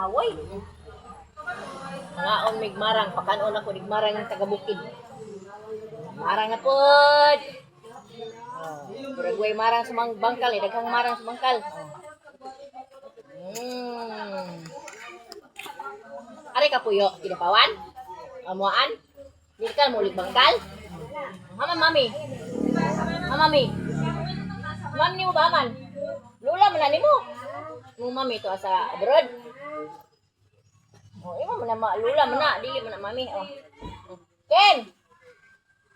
away. Mga on migmarang, pakanon ako migmarang ng taga-bukid. Marang na pod. Buragway marang sa mga bangkal, daghang marang sa bangkal. Ari ka puyo, kinapawan? Amuan? Dili ka mulig bangkal? Mama, mami. Mami. Mami ni mo ba man? Lula man na ni mo. Mo mami to sa abroad. Oh, imo man na lula man na, dili man na mami. Oh. Ken.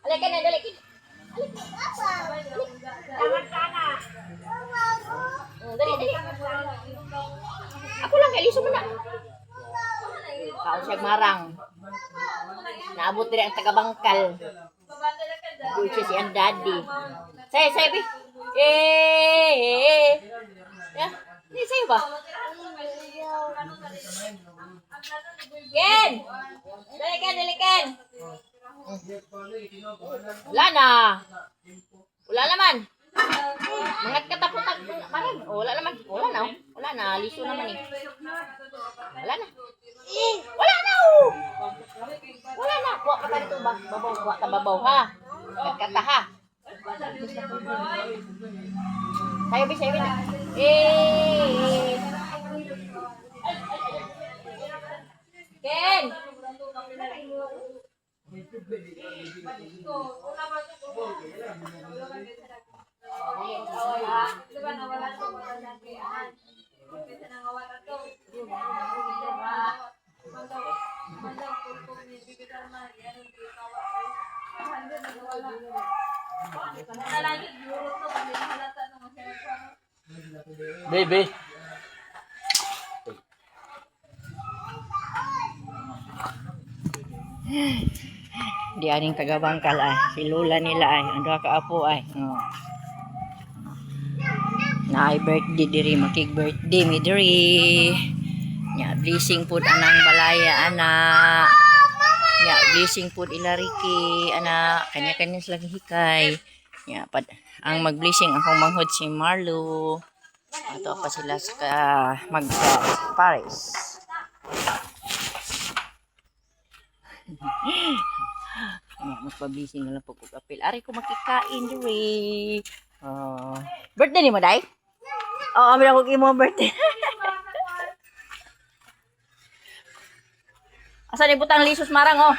Alay ka na, dali ken. Dali. Ako lang kay liso mo na. Kaon siya marang. Naabot din ang taga-bangkal. Which is yung daddy. Say, bi. Yeah. Hindi sa'yo ba? Ken! Dali, Ken! Wala naman. Mangat katapot parang. Wala naman. Wala na. Liso naman eh. Wala na. Wala na. Kuha ka dito ba? Kuha ka babaw ha. Kata ha. Sayo bi na. Ken! Baby. Di aning taga-bangkal ay. Si Lola nila ay. Ang duha ka apo ay. Oh. Na ay birthday diri. Makig birthday mi diri. Nya blessing pud anang balaya anak. Nya blessing pud ilariki anak. Kanya-kanya sila hikay. Nya ang mag-blessing akong manghod si Marlo. Ato pa sila sa Paris. Magpablising na lang po kung apil. Ari ko makikain diri. Birthday ni mo, day? Oo, amin ako imo birthday. Asa ni butang lisos marang, oh?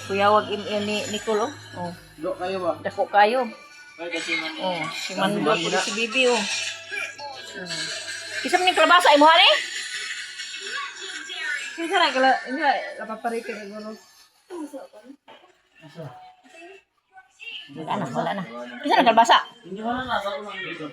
Kuyawag ni Nicole, oh. Dok kayo ba? Dako kayo. Ay kasi man. Oh, si Mando po si Bibi, oh. Kisam ni kalabasa imo hani? Kaya na kala, hindi napaparikin ang gano'n. Wala na. Kisa na kalabasa? Hindi mo na nasa ko lang dito.